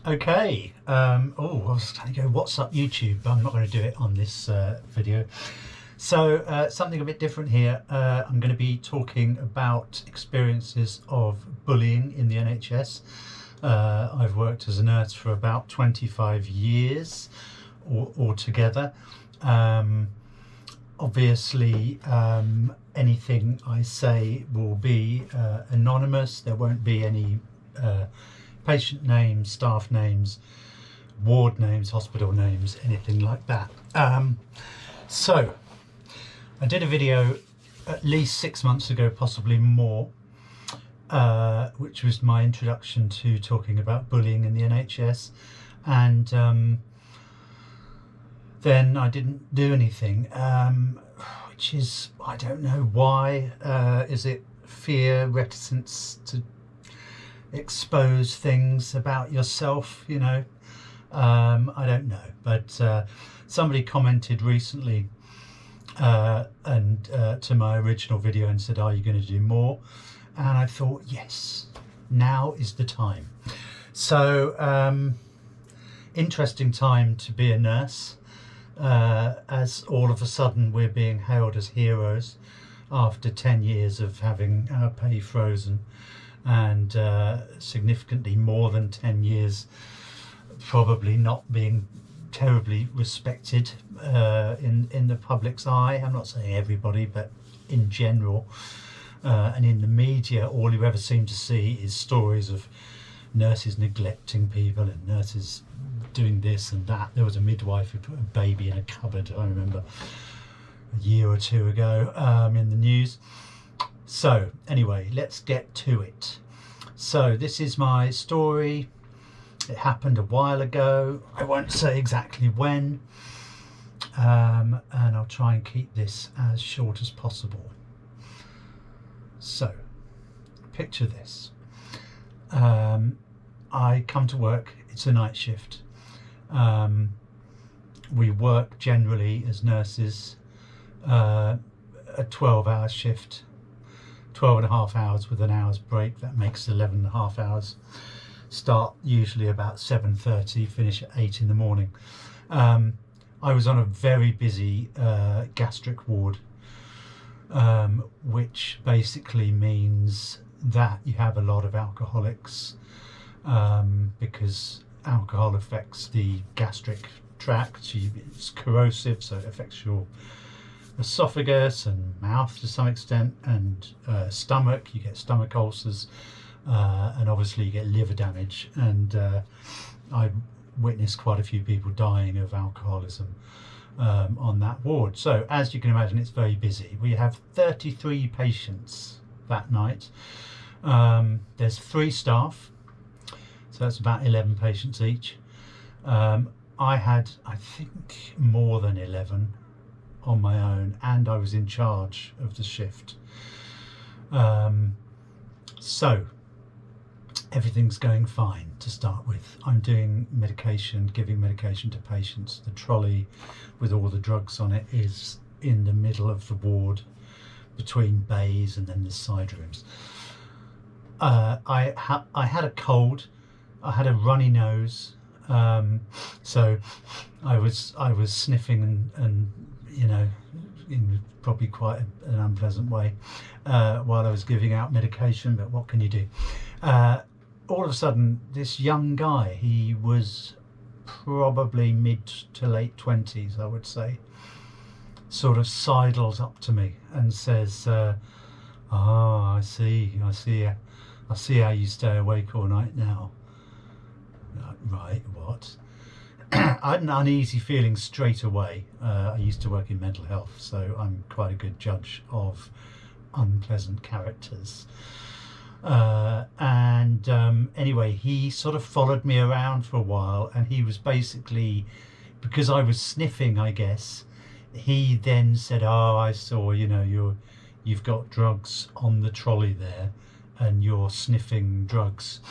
Okay. Oh, I was going to go, what's up YouTube? But I'm not going to do it on this video. So something a bit different here. I'm going to be talking about experiences of bullying in the NHS. I've worked as a nurse for about 25 years altogether. Obviously, anything I say will be anonymous. There won't be any patient names, staff names, ward names, hospital names, anything like that. So I did a video at least 6 months ago, possibly more, which was my introduction to talking about bullying in the NHS, and then I didn't do anything, which is, I don't know why. Is it fear, reticence to expose things about yourself, you know? I don't know, but somebody commented recently to my original video and said, are you going to do more? And I thought, yes, now is the time. So interesting time to be a nurse, as all of a sudden we're being hailed as heroes after 10 years of having our pay frozen, and significantly more than 10 years probably not being terribly respected in the public's eye. I'm not saying everybody, but in general, and in the media, all you ever seem to see is stories of nurses neglecting people and nurses doing this and that. There was a midwife who put a baby in a cupboard, I remember, a year or two ago, in the news. So anyway, let's get to it. So this is my story. It happened a while ago. I won't say exactly when, and I'll try and keep this as short as possible. So picture this. I come to work, it's a night shift. We work generally as nurses a 12-hour shift, 12 and a half hours with an hour's break. That makes 11 and a half hours. Start usually about 7:30, finish at 8 in the morning. I was on a very busy gastric ward, which basically means that you have a lot of alcoholics, because alcohol affects the gastric tract. It's corrosive, so it affects your esophagus and mouth to some extent, and stomach. You get stomach ulcers, and obviously you get liver damage, and I witnessed quite a few people dying of alcoholism on that ward. So as you can imagine, it's very busy. We have 33 patients that night. There's 3 staff, so that's about 11 patients each. I had, I think, more than 11 on my own, and I was in charge of the shift. So everything's going fine to start with. I'm doing medication, giving medication to patients. The trolley with all the drugs on it is in the middle of the ward between bays and then the side rooms. I had a cold, I had a runny nose, so I was sniffing and you know, in probably quite an unpleasant way, while I was giving out medication. But what can you do? All of a sudden, this young guy, he was probably mid to late 20s, I would say, sort of sidles up to me and says, I see how you stay awake all night now. Right, what? I had an uneasy feeling straight away. I used to work in mental health, so I'm quite a good judge of unpleasant characters. Anyway, he sort of followed me around for a while, and he was basically, because I was sniffing, I guess, he then said, oh, I saw, you know, you've got drugs on the trolley there, and you're sniffing drugs,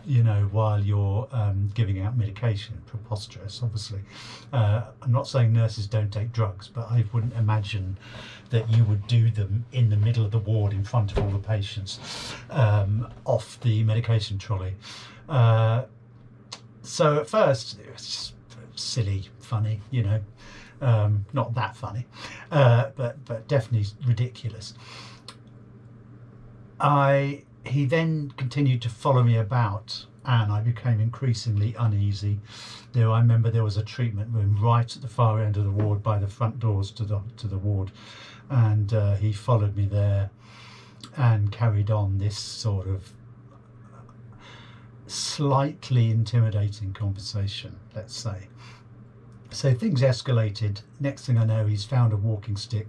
you know, while you're giving out medication. Preposterous, obviously. I'm not saying nurses don't take drugs, but I wouldn't imagine that you would do them in the middle of the ward in front of all the patients, off the medication trolley. So at first it was just silly, funny, not that funny, but definitely ridiculous. He then continued to follow me about, and I became increasingly uneasy. I remember there was a treatment room right at the far end of the ward by the front doors to the ward, and he followed me there and carried on this sort of slightly intimidating conversation, let's say. So things escalated. Next thing I know, he's found a walking stick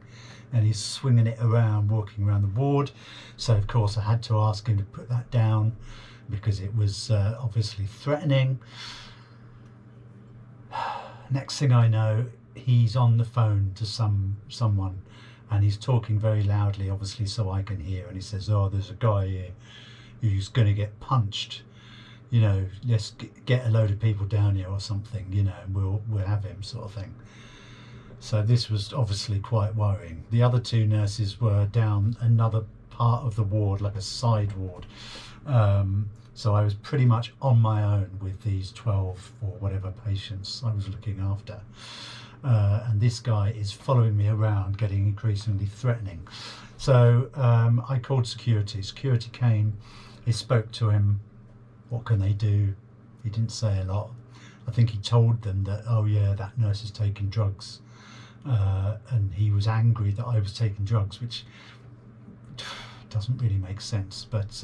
and he's swinging it around, walking around the ward. So of course I had to ask him to put that down because it was obviously threatening. Next thing I know, he's on the phone to someone, and he's talking very loudly, obviously so I can hear, and he says, oh, there's a guy here who's going to get punched, let's get a load of people down here or something, and we'll have him, sort of thing. So this was obviously quite worrying. The other two nurses were down another part of the ward, like a side ward, so I was pretty much on my own with these 12 or whatever patients I was looking after. And this guy is following me around, getting increasingly threatening. So I called security. Security came, he spoke to him. What can they do? He didn't say a lot. I think he told them that, oh yeah, that nurse is taking drugs. And he was angry that I was taking drugs, which doesn't really make sense. But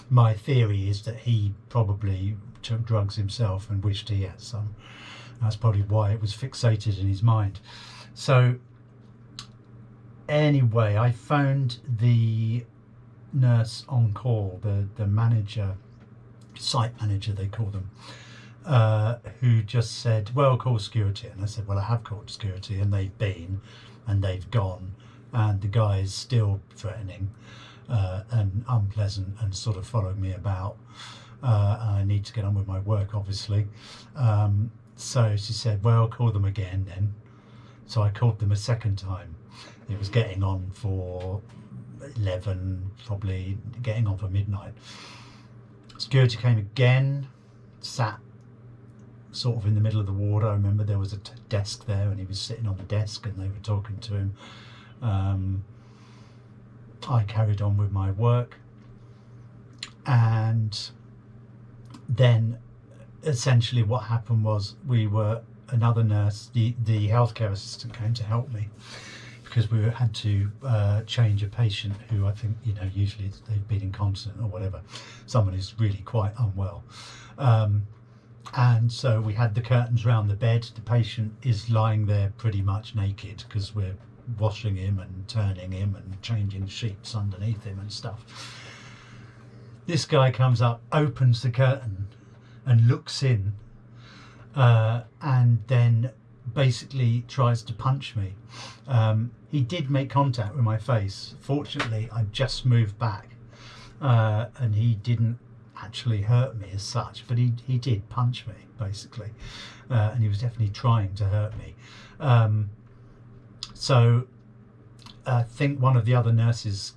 my theory is that he probably took drugs himself and wished he had some. That's probably why it was fixated in his mind. So anyway, I phoned the nurse on call, the manager, site manager they call them, who just said, well, call security. And I said, well, I have called security, and they've been and they've gone, and the guy is still threatening and unpleasant and sort of following me about. I need to get on with my work, obviously. So she said, well, call them again then. So I called them a second time. It was getting on for 11, probably getting on for midnight. Security came again, sat sort of in the middle of the ward. I remember there was a desk there, and he was sitting on the desk and they were talking to him. I carried on with my work, and then essentially what happened was another nurse, the healthcare assistant, came to help me because we had to change a patient who I think, usually they've been incontinent or whatever, someone who's really quite unwell. And so we had the curtains round the bed. The patient is lying there pretty much naked because we're washing him and turning him and changing sheets underneath him and stuff. This guy comes up, opens the curtain and looks in, and then basically tries to punch me. He did make contact with my face. Fortunately, I just moved back, and he didn't actually hurt me as such, but he did punch me, basically, and he was definitely trying to hurt me. So I think one of the other nurses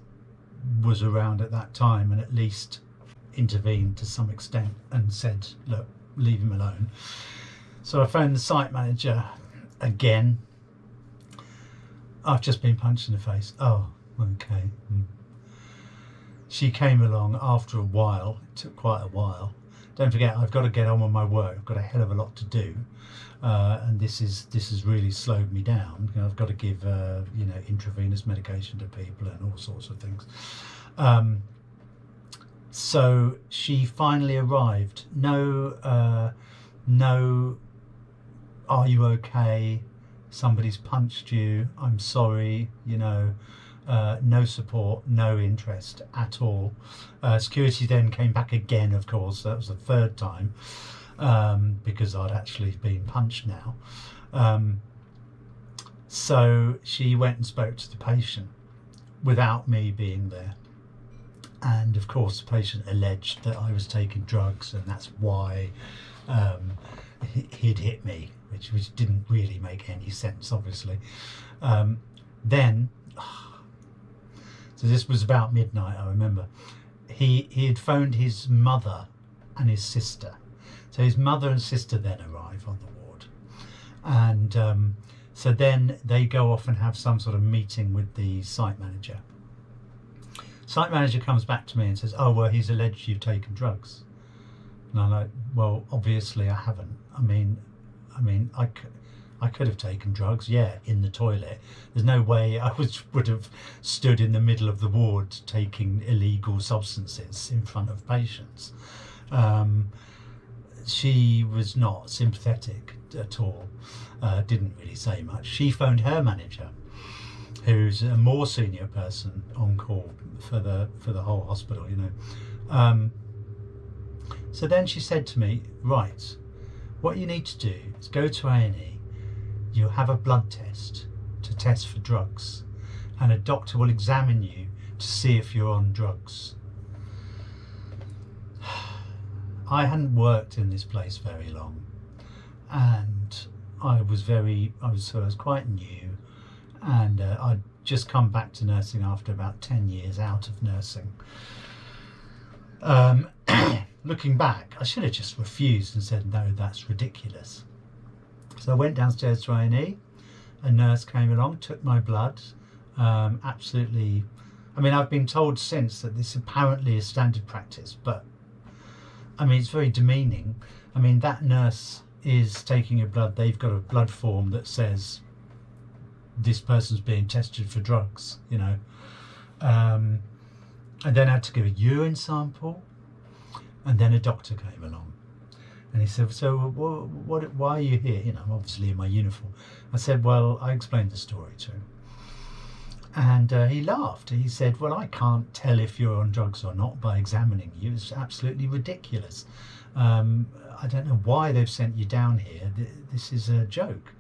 was around at that time and at least intervened to some extent and said, look, leave him alone. So I phoned the site manager again. I've just been punched in the face. Oh, okay. She came along after a while. It took quite a while. Don't forget, I've got to get on with my work. I've got a hell of a lot to do, and this has really slowed me down. I've got to give intravenous medication to people and all sorts of things. So she finally arrived. No, are you okay? Somebody's punched you. I'm sorry. No support, no interest at all. Security then came back again, of course. That was the third time, because I'd actually been punched now. So she went and spoke to the patient without me being there. And of course the patient alleged that I was taking drugs, and that's why he'd hit me, which didn't really make any sense, obviously. So this was about midnight, I remember. He had phoned his mother and his sister. So his mother and sister then arrive on the ward, and so then they go off and have some sort of meeting with the site manager. Site manager comes back to me and says, oh, well, he's alleged you've taken drugs. And I'm like, well, obviously I haven't. I mean, I could have taken drugs, yeah, in the toilet. There's no way I would have stood in the middle of the ward taking illegal substances in front of patients. She was not sympathetic at all, didn't really say much. She phoned her manager, who's a more senior person on call for the whole hospital, you know. So then she said to me, right, what you need to do is go to A&E, you'll have a blood test to test for drugs, and a doctor will examine you to see if you're on drugs. I hadn't worked in this place very long, and I was quite new, and I'd just come back to nursing after about 10 years out of nursing. Looking back, I should have just refused and said, no, that's ridiculous. So I went downstairs to A&E, a nurse came along, took my blood, absolutely, I mean, I've been told since that this apparently is standard practice, but I mean, it's very demeaning. I mean, that nurse is taking your blood, they've got a blood form that says this person's being tested for drugs, you know. And then I had to give a urine sample, and then a doctor came along. And he said, so why are you here? You know, I'm obviously in my uniform. I said, well, I explained the story to him. And he laughed. He said, well, I can't tell if you're on drugs or not by examining you. It's absolutely ridiculous. I don't know why they've sent you down here. This is a joke.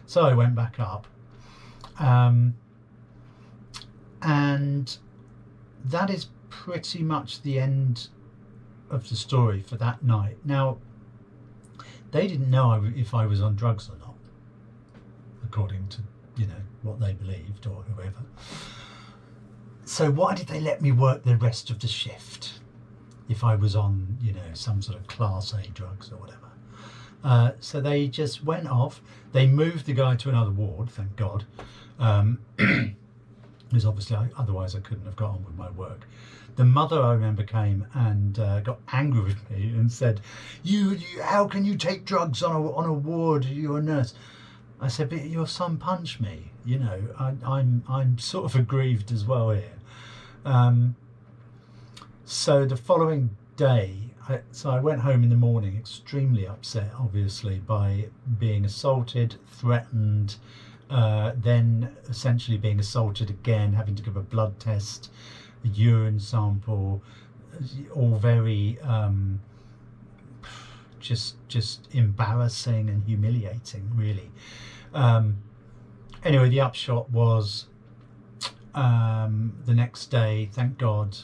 So I went back up. And that is pretty much the end of the story for that night. Now, they didn't know if I was on drugs or not, according to, you know, what they believed or whoever. So why did they let me work the rest of the shift if I was on, you know, some sort of class A drugs or whatever? So they just went off. They moved the guy to another ward, thank God, because obviously otherwise I couldn't have got on with my work. The mother, I remember, came and got angry with me and said, "You, how can you take drugs on a ward? You're a nurse." I said, "But your son punched me. You know, I'm sort of aggrieved as well here." So the following day, I went home in the morning extremely upset, obviously, by being assaulted, threatened, then essentially being assaulted again, having to give a blood test, a urine sample, all very just embarrassing and humiliating, really. Anyway, the upshot was the next day, thank God,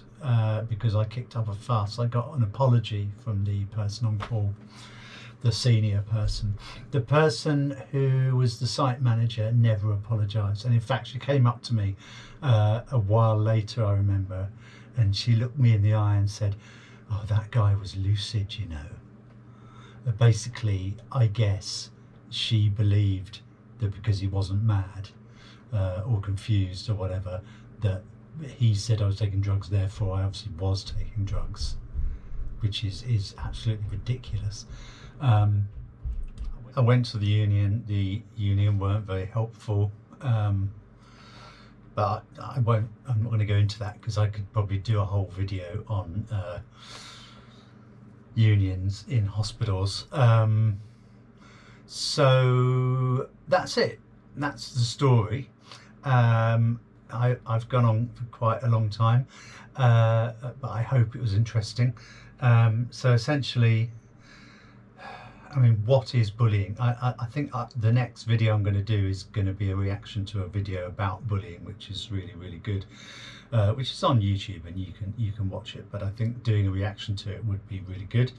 because I kicked up a fuss, I got an apology from the person on call, the senior person. The person who was the site manager never apologised, and in fact she came up to me a while later, I remember, and she looked me in the eye and said, "Oh, that guy was lucid, you know." Basically, I guess she believed that because he wasn't mad or confused or whatever, that he said I was taking drugs, therefore I obviously was taking drugs, which is absolutely ridiculous. I went to the union weren't very helpful, but I'm not going to go into that because I could probably do a whole video on unions in hospitals. So that's it, that's the story. I've gone on for quite a long time, but I hope it was interesting. So essentially, I mean, what is bullying? I think the next video I'm going to do is going to be a reaction to a video about bullying, which is really good, which is on YouTube and you can watch it, but I think doing a reaction to it would be really good.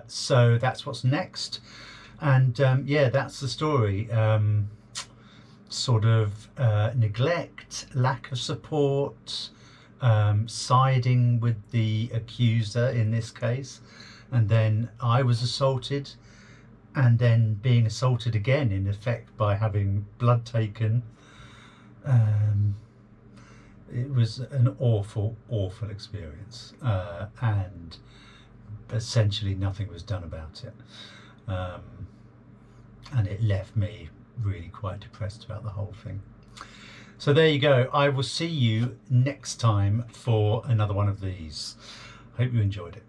So that's what's next, and yeah, that's the story. Sort of neglect, lack of support, siding with the accuser in this case, and then I was assaulted, and then being assaulted again in effect by having blood taken. It was an awful experience, and essentially nothing was done about it, and it left me really quite depressed about the whole thing. So there you go. I will see you next time for another one of these. Hope you enjoyed it.